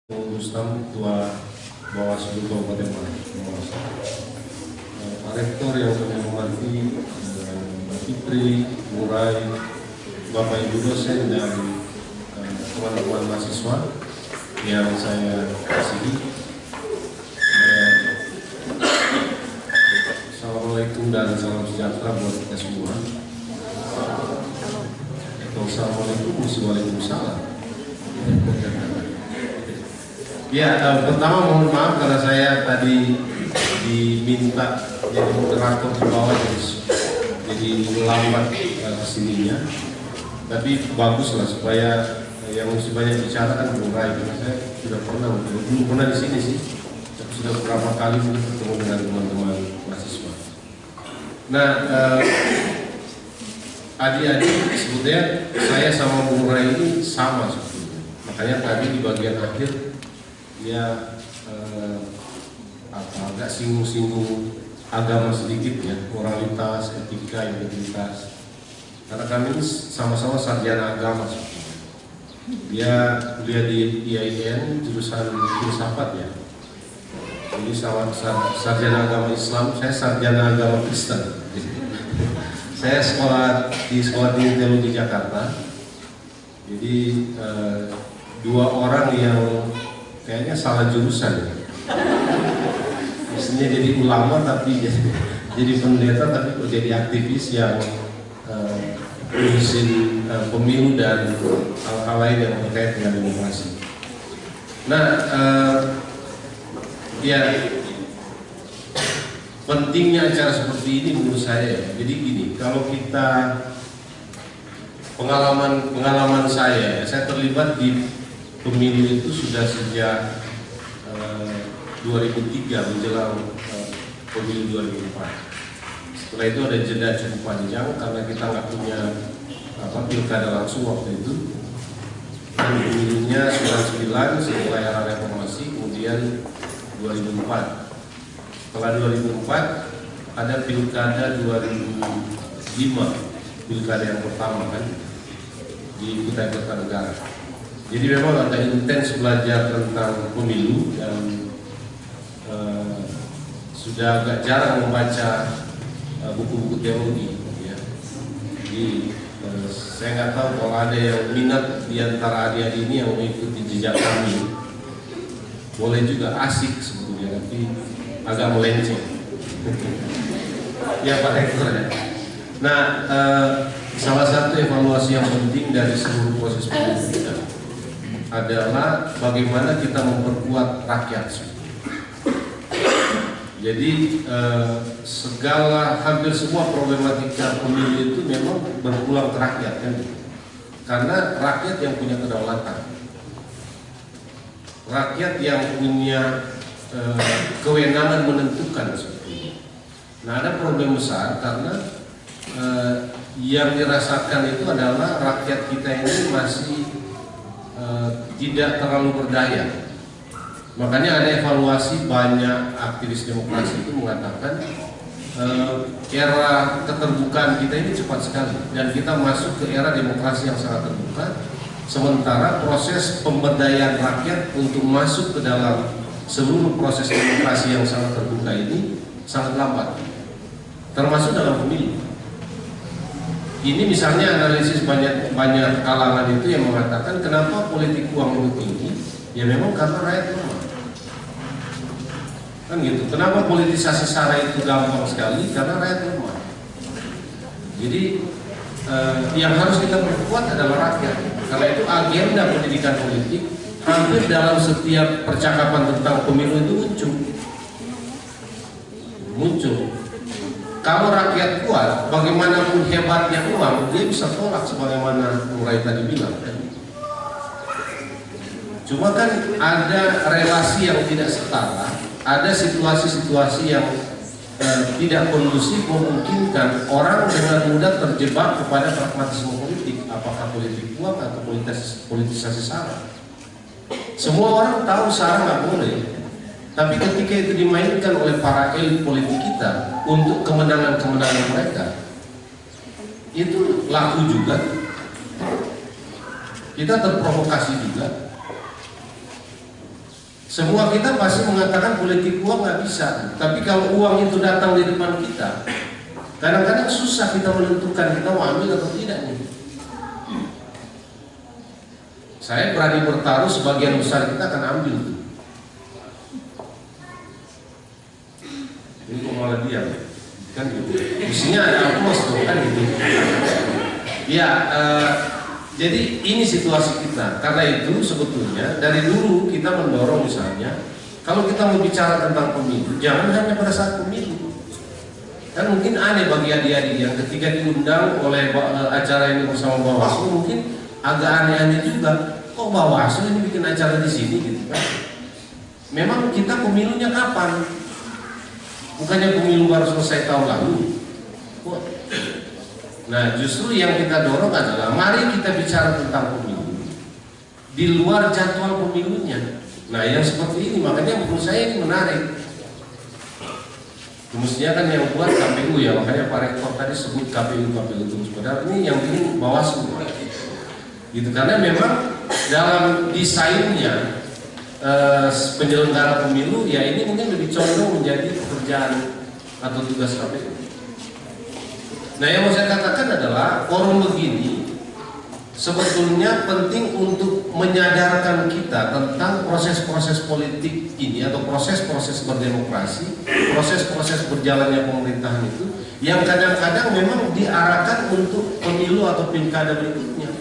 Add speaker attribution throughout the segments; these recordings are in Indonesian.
Speaker 1: Rustam, Ketua Bawaslu Kabupaten Malang. Pak Rektor yang kami hormati, Mbak Fitri, Murai, Bapak Ibu dosen dan teman-teman mahasiswa yang saya kasihi. Assalamualaikum dan salam sejahtera buat kita semua. Assalamualaikum warahmatullahi wabarakatuh. Ya, pertama mohon maaf karena saya tadi diminta jadi moderator di bawah, jadi lambat kesininya. Tapi bagus lah supaya yang mesti banyak bicara kan Murai, karena saya sudah belum pernah di sini sih, tapi sudah beberapa kali bertemu dengan teman-teman mahasiswa. Nah, adik-adik sebetulnya saya sama Murai ini sama sebetulnya. Makanya tadi di bagian akhir dia agak singgung-singgung agama sedikit ya, moralitas, etika, integritas. Karena kami ini sama-sama sarjana agama sebetulnya. Dia kuliah di IAIN jurusan filsafat ya. Jadi sama sarjana agama Islam, saya sarjana agama Kristen. Saya sekolah di Tinggi Teologi Jakarta. Jadi dua orang yang kayaknya salah jurusan ya. Mestinya jadi ulama tapi jadi pendeta, tapi kok jadi aktivis yang ngurusin pemilu dan hal-hal lain yang terkait dengan demokrasi. Nah, ya pentingnya acara seperti ini menurut saya. Jadi gini, kalau kita pengalaman saya terlibat di pemilu itu sudah sejak 2003 menjelang pemilu 2004. Setelah itu ada jeda cukup panjang karena kita nggak punya pilkada langsung waktu itu. Dan pemilunya 99 setelah era reformasi, kemudian 2004. Setelah 2004 ada pilkada 2005, pilkada yang pertama kan di Kutai Kartanegara. Jadi memang agak intens belajar tentang pemilu dan sudah agak jarang membaca buku-buku teologi. Ya. Jadi saya nggak tahu kalau ada yang minat di antara adik-adik ini yang mengikuti jejak kami, boleh juga, asik sebetulnya, tapi agak melenceng. Ya Pak Rektor ya. Nah, salah satu evaluasi yang penting dari seluruh proses pemilu kita adalah bagaimana kita memperkuat rakyat. Jadi hampir semua problematika pemilu itu memang berpulang ke rakyat kan, karena rakyat yang punya kedaulatan, rakyat yang punya kewenangan menentukan sebetulnya. Nah, ada problem besar karena yang dirasakan itu adalah rakyat kita ini masih tidak terlalu berdaya. Makanya ada evaluasi, banyak aktivis demokrasi itu mengatakan era keterbukaan kita ini cepat sekali dan kita masuk ke era demokrasi yang sangat terbuka, sementara proses pemberdayaan rakyat untuk masuk ke dalam seluruh proses demokrasi yang sangat terbuka ini sangat lambat, termasuk dalam pemilu. Ini misalnya analisis banyak kalangan itu yang mengatakan kenapa politik uang itu tinggi, ya memang karena rakyat lemah. Kan gitu. Kenapa politisasi SARA itu gampang sekali? Karena rakyat lemah. Jadi yang harus kita perkuat adalah rakyat. Karena itu agenda pendidikan politik hampir dalam setiap percakapan tentang pemilu itu muncul. Kalau rakyat kuat, bagaimanapun hebatnya uang, dia bisa tolak sebagaimana Murai tadi bilang. Cuma kan ada relasi yang tidak setara, ada situasi-situasi yang tidak kondusif memungkinkan orang dengan mudah terjebak kepada pragmatisme politik, apakah politik uang atau politisasi SARA. Semua orang tahu SARA nggak boleh. Tapi ketika itu dimainkan oleh para elit politik kita untuk kemenangan-kemenangan mereka, itu laku juga. Kita terprovokasi juga. Semua kita pasti mengatakan politik uang nggak bisa, tapi kalau uang itu datang di depan kita, kadang-kadang susah kita menentukan kita mau ambil atau tidak nih. Saya berani bertaruh sebagian besar kita akan ambil. Ini kok malah diam, kan gitu. Isinya ada aplaus tuh, kan gitu. Ya, jadi ini situasi kita. Karena itu sebetulnya dari dulu kita mendorong misalnya, kalau kita mau bicara tentang pemilu, jangan hanya pada saat pemilu. Kan mungkin aneh bagi adik-adik yang ketika diundang oleh acara ini bersama Bawaslu, mungkin agak aneh-aneh juga. Kok Bawaslu ini bikin acara di sini gitu kan? Memang kita pemilunya kapan? Bukannya pemilu baru selesai tahun lalu. Nah, justru yang kita dorong adalah mari kita bicara tentang pemilu di luar jadwal pemilunya. Nah, yang seperti ini makanya menurut saya ini menarik. Mestinya kan yang buat KPU ya, makanya Pak Rektor tadi sebut KPU terus. Padahal ini yang bikin Bawaslu. Gitu, karena memang dalam desainnya penyelenggara pemilu ya ini mungkin lebih condong menjadi pekerjaan atau tugas KPU. Nah, yang mau saya katakan adalah forum begini sebetulnya penting untuk menyadarkan kita tentang proses-proses politik ini atau proses-proses berdemokrasi, proses-proses berjalannya pemerintahan itu yang kadang-kadang memang diarahkan untuk pemilu atau pilkada berikutnya.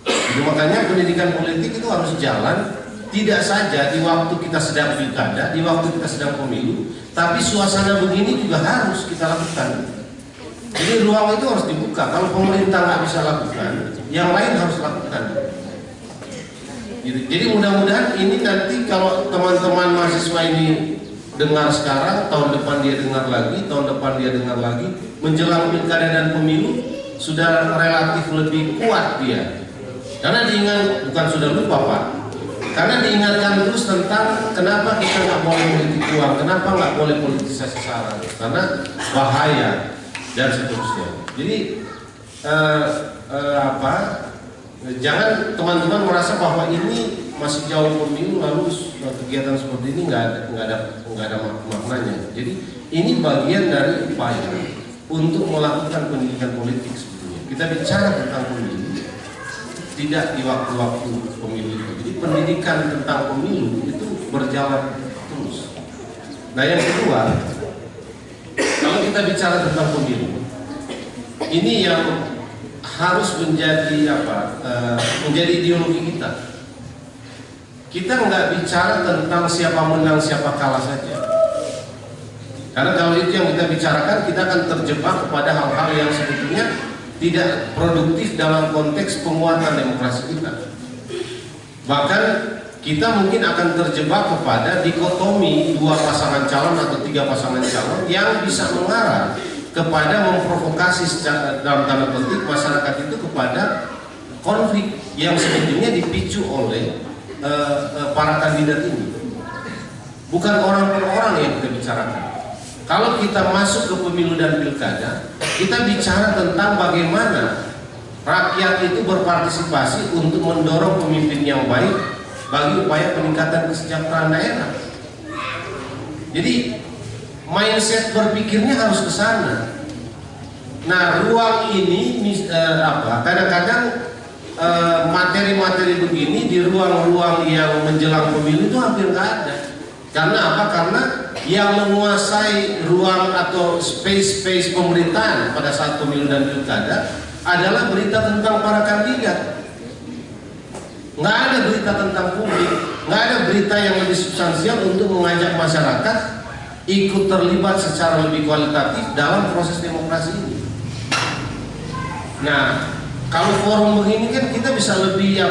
Speaker 1: Jadi, makanya pendidikan politik itu harus jalan tidak saja di waktu kita sedang pilkada, di waktu kita sedang pemilu, tapi suasana begini juga harus kita lakukan. Jadi ruang itu harus dibuka. Kalau pemerintah nggak bisa lakukan, yang lain harus lakukan. Jadi mudah-mudahan ini nanti kalau teman-teman mahasiswa ini dengar sekarang, tahun depan dia dengar lagi, tahun depan dia dengar lagi, menjelang pilkada dan pemilu sudah relatif lebih kuat dia. Karena diingat, bukan sudah lupa Pak, karena diingatkan terus tentang kenapa kita nggak boleh politik uang, kenapa nggak boleh politisasi sara, karena bahaya dan seterusnya. Jadi jangan teman-teman merasa bahwa ini masih jauh pemilu lalu kegiatan seperti ini nggak ada maknanya. Jadi ini bagian dari upaya untuk melakukan pendidikan politik sebetulnya. Kita bicara tentang pemilu tidak di waktu-waktu pemilu itu. Jadi pendidikan tentang pemilu itu berjalan terus. Nah, yang kedua, kalau kita bicara tentang pemilu, ini yang harus menjadi menjadi ideologi kita. Kita nggak bicara tentang siapa menang siapa kalah saja. Karena kalau itu yang kita bicarakan, kita akan terjebak kepada hal-hal yang sebetulnya tidak produktif dalam konteks penguatan demokrasi kita. Bahkan kita mungkin akan terjebak kepada dikotomi 2 pasangan calon atau 3 pasangan calon yang bisa mengarah kepada memprovokasi secara dalam tanda petik masyarakat itu kepada konflik yang sebetulnya dipicu oleh para kandidat ini. Bukan orang per orang yang kita bicarakan. Kalau kita masuk ke pemilu dan pilkada, kita bicara tentang bagaimana rakyat itu berpartisipasi untuk mendorong pemimpin yang baik bagi upaya peningkatan kesejahteraan daerah. Jadi mindset berpikirnya harus ke sana. Nah, ruang ini kadang-kadang materi-materi begini di ruang-ruang yang menjelang pemilu itu hampir nggak ada. Karena apa? Karena yang menguasai ruang atau space pemerintahan pada saat pemilu dan pilkada adalah berita tentang para kandidat. Nggak ada berita tentang publik, nggak ada berita yang lebih substansial untuk mengajak masyarakat ikut terlibat secara lebih kualitatif dalam proses demokrasi ini. Nah, kalau forum begini kan kita bisa lebih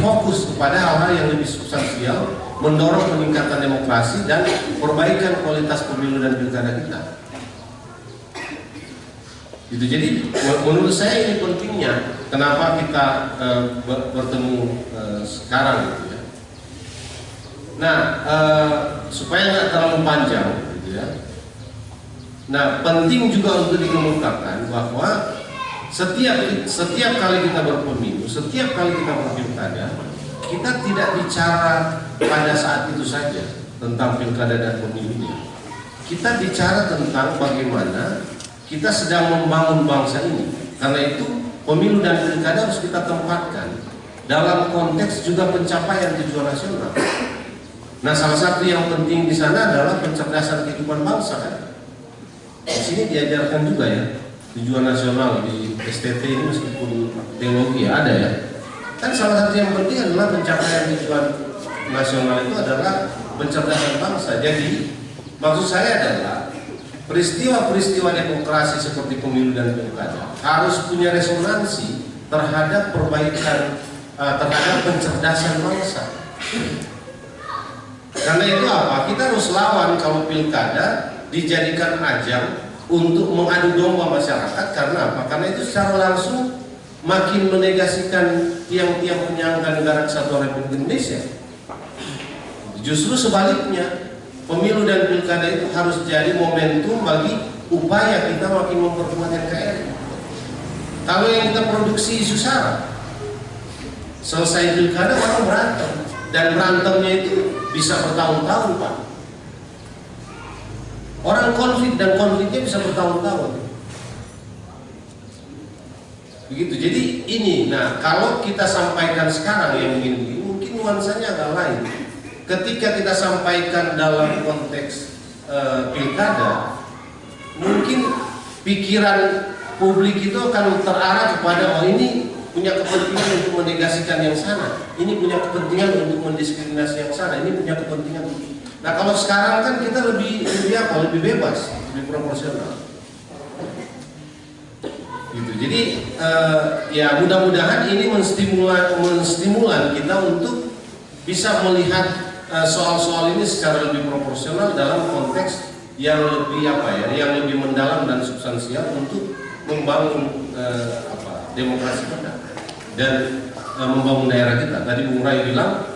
Speaker 1: fokus kepada hal-hal yang lebih substansial, mendorong peningkatan demokrasi dan perbaikan kualitas pemilu dan pilkada kita. Gitu. Jadi menurut saya ini pentingnya kenapa kita bertemu sekarang gitu ya. Nah, supaya nggak terlalu panjang gitu ya. Nah, penting juga untuk dikemukakan bahwa setiap kali kita berpemilu, setiap kali kita berpilkada, kita tidak bicara pada saat itu saja tentang pilkada dan pemilunya. Kita bicara tentang bagaimana kita sedang membangun bangsa ini. Karena itu pemilu dan pilkada harus kita tempatkan dalam konteks juga pencapaian tujuan nasional. Nah, salah satu yang penting di sana adalah pencerdasan kehidupan bangsa kan. Di sini diajarkan juga ya tujuan nasional di STT ini, meskipun teologi ada ya. Kan salah satu yang penting adalah pencapaian tujuan nasional itu adalah pencerdasan bangsa. Jadi maksud saya adalah peristiwa-peristiwa demokrasi seperti pemilu dan pilkada harus punya resonansi terhadap perbaikan, terhadap pencerdasan bangsa. Karena itu apa? Kita harus lawan kalau pilkada dijadikan ajang untuk mengadu domba masyarakat. Karena apa? Karena itu secara langsung makin menegasikan tiang-tiang penyangga negara kesatuan Republik Indonesia. Justru sebaliknya, pemilu dan pilkada itu harus jadi momentum bagi upaya kita makin memperkuat NKRI. Kalau yang kita produksi isu sara, selesai pilkada orang berantem, dan berantemnya itu bisa bertahun-tahun, Pak. Orang konflik dan konfliknya bisa bertahun-tahun. Begitu. Jadi ini, nah kalau kita sampaikan sekarang yang begini, mungkin nuansanya agak lain. Ketika kita sampaikan dalam konteks pilkada, mungkin pikiran publik itu akan terarah kepada ini punya kepentingan untuk menegasikan yang sana, ini punya kepentingan untuk mendiskriminasi yang sana, ini punya kepentingan. Nah kalau sekarang kan kita lebih bebas, lebih proporsional. Gitu. Jadi ya mudah-mudahan ini menstimulan kita untuk bisa melihat soal-soal ini secara lebih proporsional dalam konteks yang lebih yang lebih mendalam dan substansial untuk membangun demokrasi kita dan membangun daerah kita. Tadi Bung Rai bilang,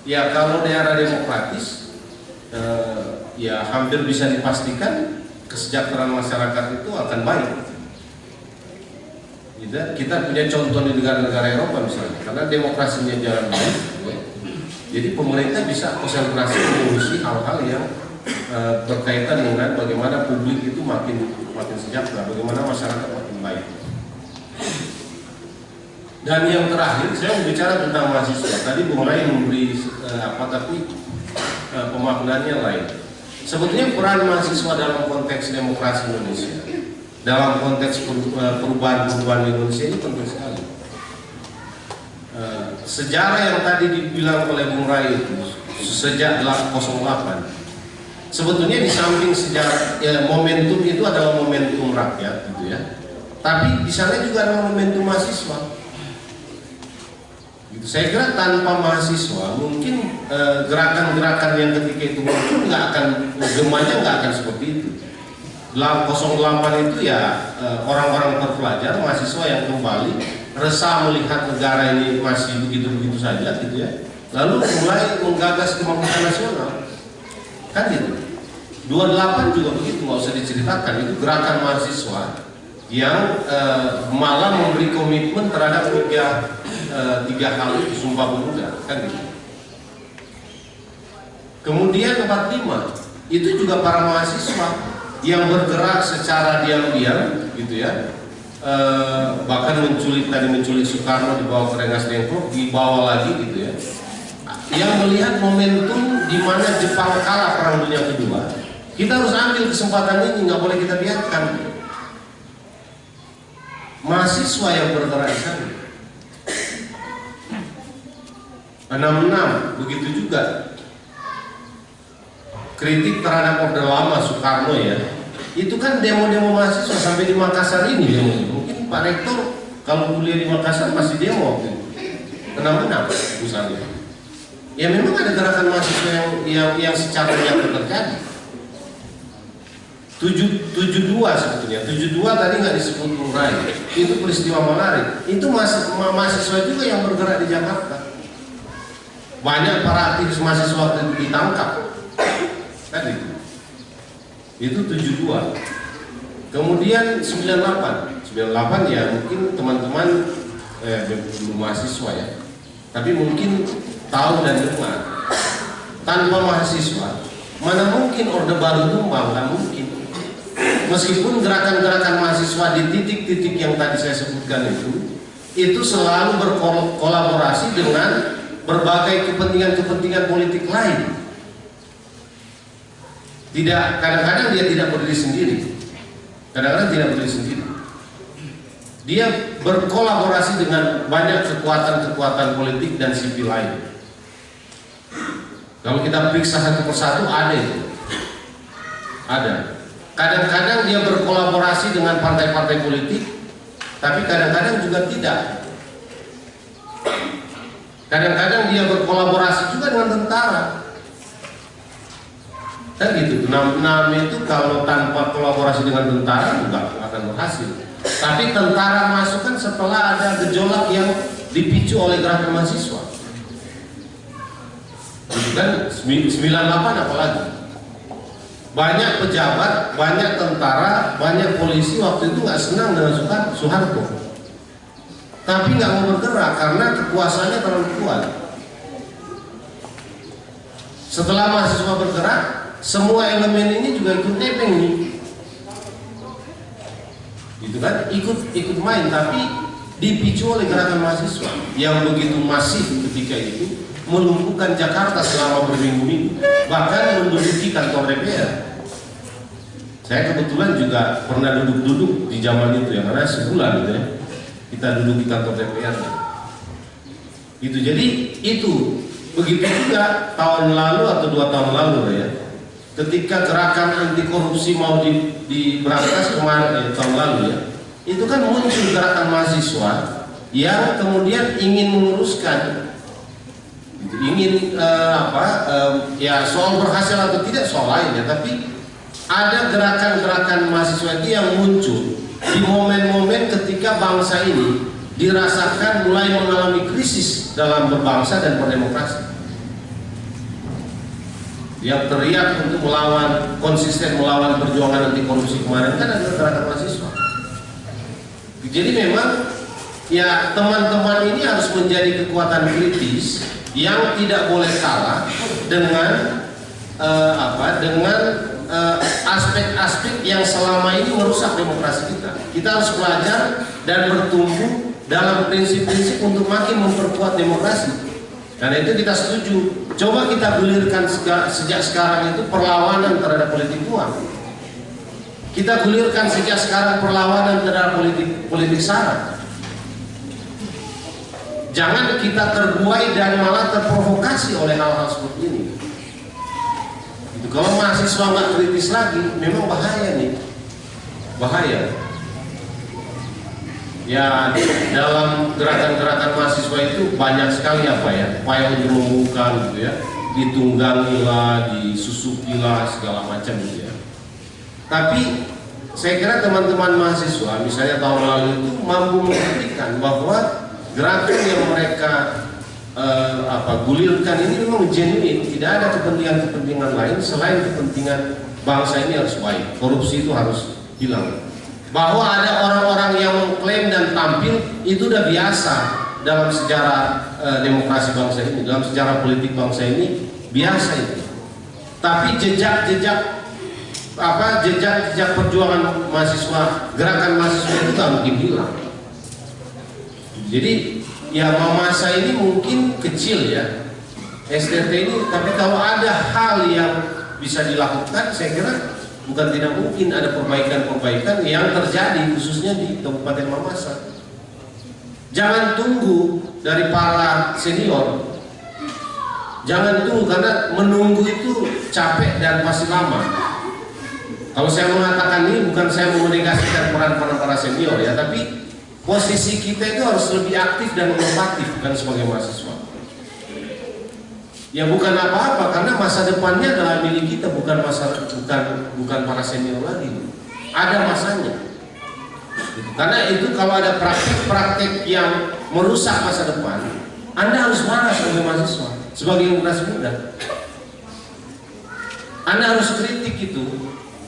Speaker 1: ya kalau daerah demokratis, ya hampir bisa dipastikan kesejahteraan masyarakat itu akan baik. Kita punya contoh di negara-negara Eropa misalnya, karena demokrasinya jalan baik, jadi pemerintah bisa konsentrasi mengurusi hal-hal yang berkaitan dengan bagaimana publik itu makin sejahtera, bagaimana masyarakat makin baik. Dan yang terakhir, saya berbicara tentang mahasiswa. Tadi Bung Rai memberi tapi pemaknaannya lain. Sebetulnya peran mahasiswa dalam konteks demokrasi Indonesia, dalam konteks perubahan Indonesia ini penting sekali. Sejarah yang tadi dibilang oleh Bung Rai itu sejak 08, sebetulnya di samping sejarah momentum itu adalah momentum rakyat, gitu ya. Tapi di sana juga ada momentum mahasiswa. Gitu. Saya kira tanpa mahasiswa mungkin gerakan-gerakan yang ketika itu muncul gemanya nggak akan seperti itu. 08 itu ya orang-orang terpelajar, mahasiswa yang kembali resah melihat negara ini masih begitu-begitu saja, gitu ya. Lalu mulai menggagas kebangkitan nasional, kan gitu. 28 juga begitu, nggak usah diceritakan, itu gerakan mahasiswa yang malah memberi komitmen terhadap tiga hal itu, Sumpah Pemuda, kan gitu. Kemudian 45 itu juga para mahasiswa yang bergerak secara diam-diam, gitu ya. Bahkan menculik Soekarno, dibawa ke Rengas Dengklok, dibawa lagi, gitu ya. Yang melihat momentum di mana Jepang kalah Perang Dunia Kedua, kita harus ambil kesempatan ini, nggak boleh kita biarkan. Mahasiswa yang bergerak di sana. 66 begitu juga. Kritik terhadap Orde Lama Soekarno ya. Itu kan demo-demo mahasiswa sampai di Makassar ini demo. Mungkin Pak Rektor kalau kuliah di Makassar masih demo waktu itu. 66 misalnya. Ya memang ada gerakan mahasiswa yang secara nyata terjadi. 72 sebetulnya. 72 tadi nggak disebut Bung Rai. Itu peristiwa menarik. Itu mahasiswa juga yang bergerak di Jakarta. Banyak para aktivis mahasiswa itu ditangkap. Kan itu. Itu 72. Kemudian 98 ya mungkin teman-teman belum mahasiswa ya. Tapi mungkin tahu dan dengar. Tanpa mahasiswa, mana mungkin Orde Baru tumbang? Nggak mungkin. Meskipun gerakan-gerakan mahasiswa di titik-titik yang tadi saya sebutkan itu selalu berkolaborasi dengan berbagai kepentingan-kepentingan politik lain. Tidak, kadang-kadang dia tidak berdiri sendiri. Kadang-kadang tidak berdiri sendiri. Dia berkolaborasi dengan banyak kekuatan-kekuatan politik dan sipil lain. Kalau kita periksa satu persatu ada itu. Ada. Kadang-kadang dia berkolaborasi dengan partai-partai politik, tapi kadang-kadang juga tidak. Kadang-kadang dia berkolaborasi juga dengan tentara. Kan gitu. Nam itu kalau tanpa kolaborasi dengan tentara juga akan berhasil. Tapi tentara masuk kan setelah ada gejolak yang dipicu oleh gerakan mahasiswa. Itu kan 98 apalagi. Banyak pejabat, banyak tentara, banyak polisi waktu itu nggak senang dengan Soeharto. Tapi nggak mau bergerak karena kekuasaannya terlalu kuat. Setelah mahasiswa bergerak, semua elemen ini juga ikut nebeng nih. Itu kan ikut main, tapi dipicu oleh gerakan mahasiswa yang begitu masif ketika itu, melumpuhkan Jakarta selama berminggu-minggu, bahkan menduduki kantor DPR. Saya kebetulan juga pernah duduk-duduk di zaman itu ya, karena sebulan gitu ya, kita duduk di kantor DPR. Itu jadi itu begitu juga tahun lalu atau 2 tahun lalu ya, ketika gerakan anti korupsi mau diberantas kemarin tahun lalu ya, itu kan muncul gerakan mahasiswa yang kemudian ingin menguruskan. Ingin ya soal berhasil atau tidak soal lain ya, tapi ada gerakan-gerakan mahasiswa itu yang muncul di momen-momen ketika bangsa ini dirasakan mulai mengalami krisis dalam berbangsa dan berdemokrasi. Yang teriak untuk melawan, konsisten melawan perjuangan anti korupsi kemarin kan adalah gerakan mahasiswa. Jadi memang ya teman-teman ini harus menjadi kekuatan kritis yang tidak boleh kalah dengan aspek-aspek yang selama ini merusak demokrasi kita. Kita harus belajar dan bertumbuh dalam prinsip-prinsip untuk makin memperkuat demokrasi. Karena itu kita setuju. Coba kita gulirkan sejak sekarang itu perlawanan terhadap politik uang. Kita gulirkan sejak sekarang perlawanan terhadap politik sara. Jangan kita terbuai dan malah terprovokasi oleh hal-hal seperti ini. Itu kalau mahasiswa nggak kritis lagi, memang bahaya nih, bahaya. Ya dalam gerakan-gerakan mahasiswa itu banyak sekali upaya untuk membuka gitu ya, ditunggangilah, disusukilah segala macam gitu ya. Tapi saya kira teman-teman mahasiswa, misalnya tahun lalu itu mampu membuktikan bahwa gerakan yang mereka gulirkan ini memang genuine, tidak ada kepentingan-kepentingan lain selain kepentingan bangsa ini harus baik, korupsi itu harus hilang. Bahwa ada orang-orang yang mengklaim dan tampil itu udah biasa dalam sejarah demokrasi bangsa ini, dalam sejarah politik bangsa ini biasa itu. Tapi jejak perjuangan mahasiswa, gerakan mahasiswa itu tak mungkin hilang. Jadi ya masa ini mungkin kecil ya STT ini, tapi kalau ada hal yang bisa dilakukan, saya kira bukan tidak mungkin ada perbaikan-perbaikan yang terjadi khususnya di Kabupaten Mamasa. Jangan tunggu dari para senior, jangan tunggu, karena menunggu itu capek dan pasti lama. Kalau saya mengatakan ini bukan saya menegasikan peran para senior ya, tapi posisi kita itu harus lebih aktif dan inovatif kan sebagai mahasiswa. Ya bukan apa-apa, karena masa depannya adalah milik kita, bukan para senior lagi. Ada masanya. Karena itu kalau ada praktek-praktek yang merusak masa depan, Anda harus marah sebagai mahasiswa, sebagai generasi muda. Anda harus kritik itu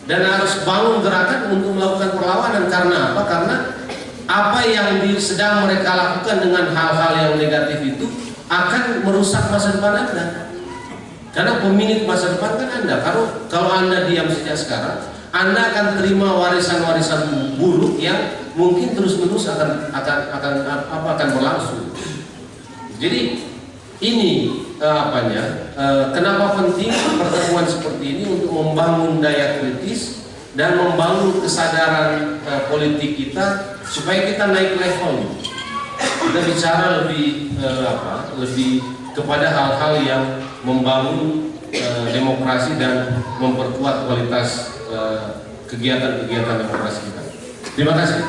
Speaker 1: dan harus bangun gerakan untuk melakukan perlawanan. Karena apa? Karena apa yang sedang mereka lakukan dengan hal-hal yang negatif itu akan merusak masa depan Anda. Karena pemilik masa depan kan Anda. Kalau Anda diam sejak sekarang, Anda akan terima warisan-warisan buruk yang mungkin terus-menerus akan berlangsung. Jadi ini kenapa penting pertemuan seperti ini untuk membangun daya kritis dan membangun kesadaran politik kita supaya kita naik level. Kita bicara lebih kepada hal-hal yang membangun demokrasi dan memperkuat kualitas kegiatan-kegiatan demokrasi kita. Terima kasih.